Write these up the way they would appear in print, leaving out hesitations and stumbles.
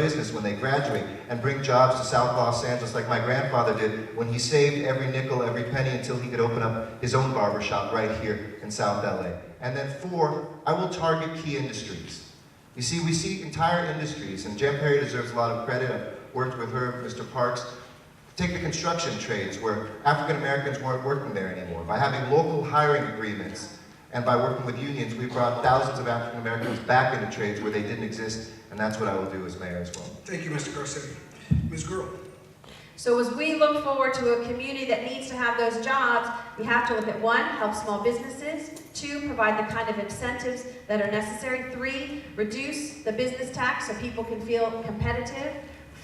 business when they graduate and bring jobs to South Los Angeles like my grandfather did when he saved every nickel, every penny until he could open up his own barbershop right here in South LA. And then 4, I will target key industries. You see, we see entire industries, and Jan Perry deserves a lot of credit. I've worked with her, Mr. Parks. Take the construction trades, where African Americans weren't working there anymore. By having local hiring agreements and by working with unions, we brought thousands of African Americans back into trades where they didn't exist, and that's what I will do as mayor as well. Thank you, Mr. Garcetti. Ms. Greuel. So as we look forward to a community that needs to have those jobs, we have to look at 1, help small businesses, 2, provide the kind of incentives that are necessary, 3, reduce the business tax so people can feel competitive,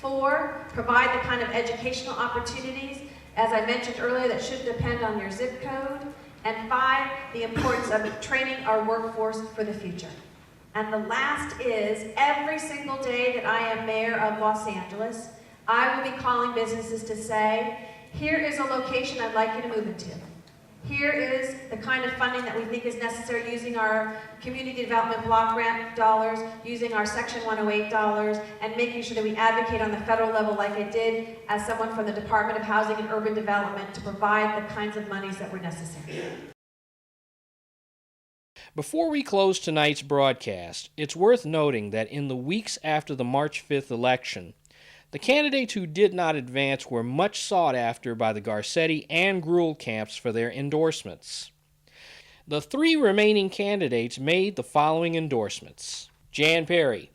4, provide the kind of educational opportunities, as I mentioned earlier, that should depend on your zip code, and 5, the importance of training our workforce for the future. And the last is, every single day that I am mayor of Los Angeles, I will be calling businesses to say, here is a location I'd like you to move into. Here is the kind of funding that we think is necessary using our community development block grant dollars, using our Section 108 dollars, and making sure that we advocate on the federal level like I did as someone from the Department of Housing and Urban Development to provide the kinds of monies that were necessary. Before we close tonight's broadcast, it's worth noting that in the weeks after the March 5th election, the candidates who did not advance were much sought after by the Garcetti and Greuel camps for their endorsements. The 3 remaining candidates made the following endorsements. Jan Perry,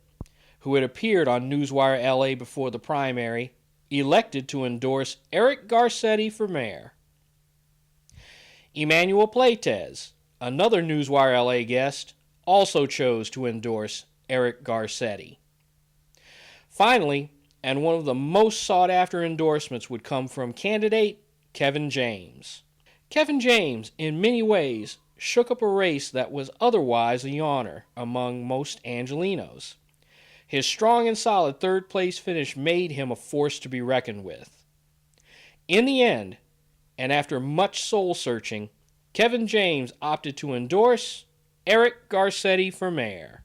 who had appeared on Newswire LA before the primary, elected to endorse Eric Garcetti for mayor. Emmanuel Pleites, another Newswire LA guest, also chose to endorse Eric Garcetti. Finally, and one of the most sought-after endorsements would come from candidate Kevin James. Kevin James, in many ways, shook up a race that was otherwise a yawner among most Angelenos. His strong and solid third-place finish made him a force to be reckoned with. In the end, and after much soul-searching, Kevin James opted to endorse Eric Garcetti for mayor.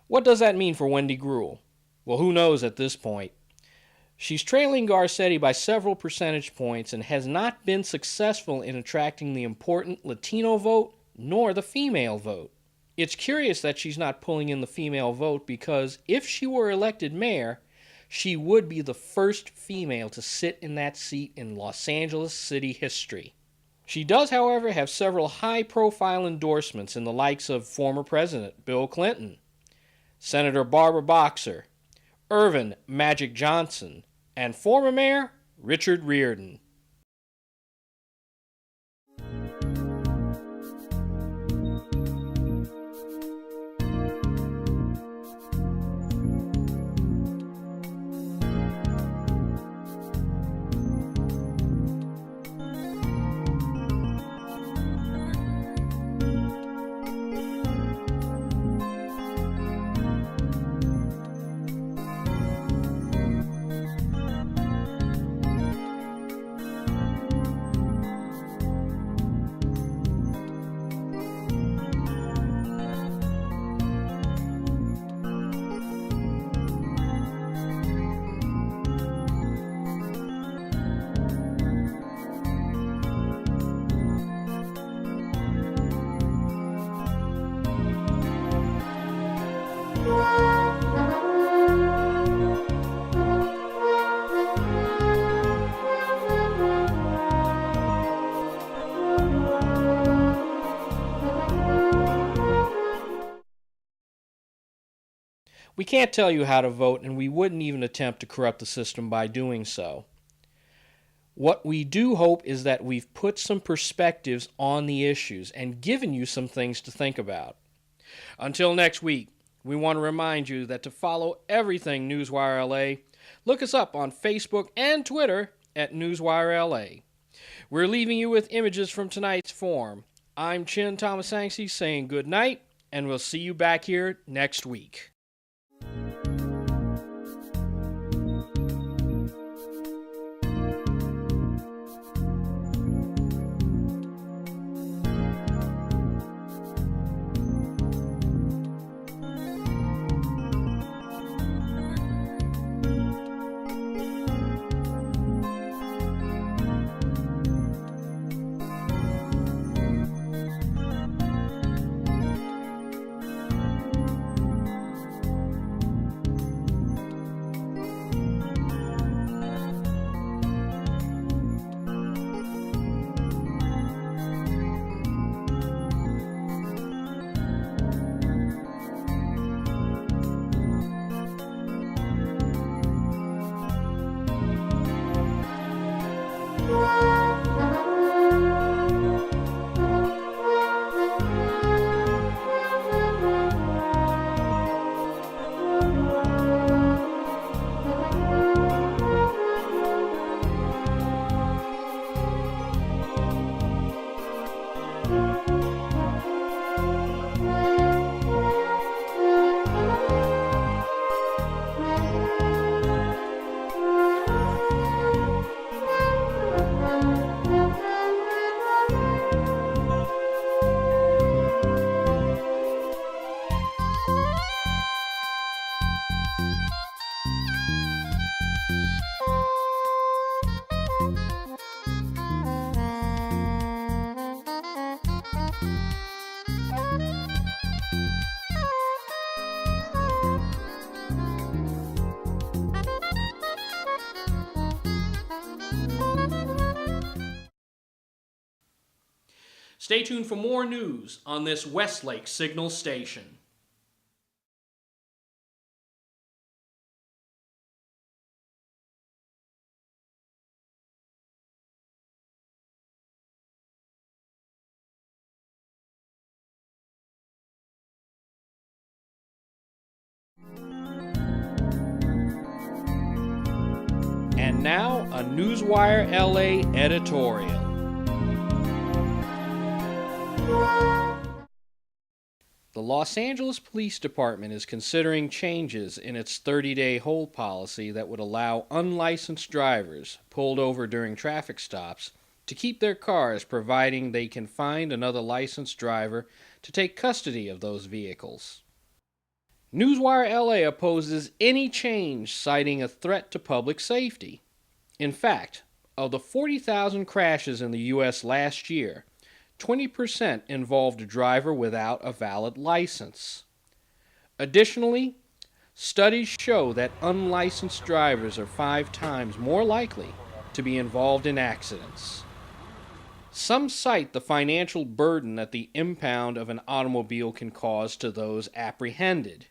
What does that mean for Wendy Greuel? Well, who knows at this point. She's trailing Garcetti by several percentage points and has not been successful in attracting the important Latino vote nor the female vote. It's curious that she's not pulling in the female vote because if she were elected mayor, she would be the first female to sit in that seat in Los Angeles city history. She does, however, have several high-profile endorsements in the likes of former President Bill Clinton, Senator Barbara Boxer, Irvin Magic Johnson, and former Mayor Richard Riordan. We can't tell you how to vote, and we wouldn't even attempt to corrupt the system by doing so. What we do hope is that we've put some perspectives on the issues and given you some things to think about. Until next week, we want to remind you that to follow everything Newswire LA, look us up on Facebook and Twitter at Newswire LA. We're leaving you with images from tonight's forum. I'm Chin Thomasanksi saying good night, and we'll see you back here next week. Stay tuned for more news on this Westlake Signal station. And now, a Newswire LA editorial. The Los Angeles Police Department is considering changes in its 30-day hold policy that would allow unlicensed drivers pulled over during traffic stops to keep their cars, providing they can find another licensed driver to take custody of those vehicles. Newswire LA opposes any change, citing a threat to public safety. In fact, of the 40,000 crashes in the U.S. last year, 20% involved a driver without a valid license. Additionally, studies show that unlicensed drivers are 5 times more likely to be involved in accidents. Some cite the financial burden that the impound of an automobile can cause to those apprehended.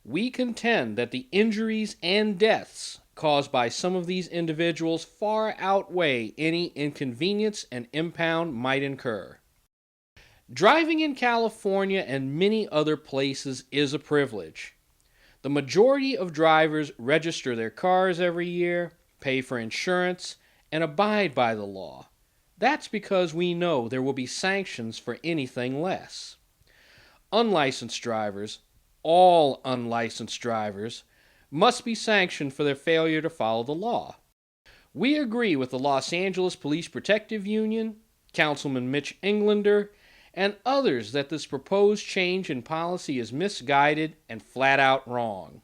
We contend that the injuries and deaths caused by some of these individuals far outweigh any inconvenience an impound might incur. Driving in California and many other places is a privilege. The majority of drivers register their cars every year, pay for insurance, and abide by the law. That's because we know there will be sanctions for anything less. Unlicensed drivers, all unlicensed drivers, must be sanctioned for their failure to follow the law. We agree with the Los Angeles Police Protective Union, Councilman Mitch Englander, and others that this proposed change in policy is misguided and flat out wrong.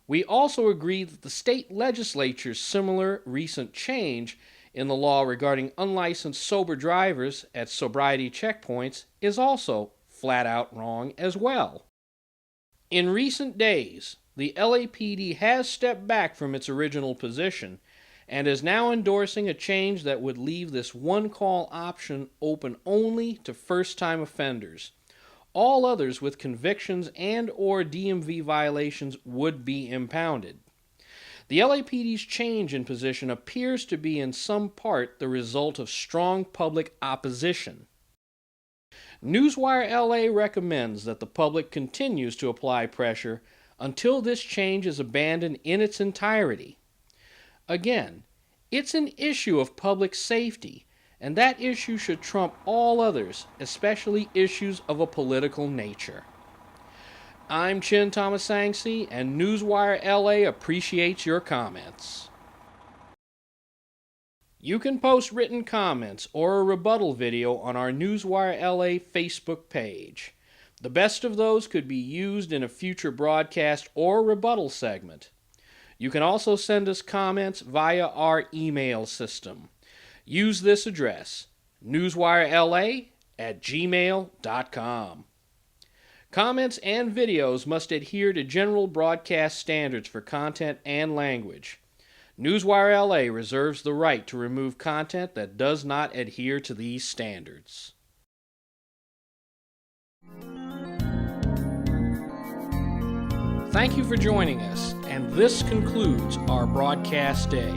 We also agree that the state legislature's similar recent change in the law regarding unlicensed sober drivers at sobriety checkpoints is also flat out wrong as well. In recent days, the LAPD has stepped back from its original position and is now endorsing a change that would leave this one-call option open only to first-time offenders. All others with convictions and/or DMV violations would be impounded. The LAPD's change in position appears to be in some part the result of strong public opposition. Newswire LA recommends that the public continues to apply pressure until this change is abandoned in its entirety. Again, it's an issue of public safety, and that issue should trump all others, especially issues of a political nature. I'm Chin Thomasangsi, and Newswire LA appreciates your comments. You can post written comments or a rebuttal video on our Newswire LA Facebook page. The best of those could be used in a future broadcast or rebuttal segment. You can also send us comments via our email system. Use this address, newswirela@gmail.com. Comments and videos must adhere to general broadcast standards for content and language. Newswire LA reserves the right to remove content that does not adhere to these standards. Thank you for joining us, and this concludes our broadcast day.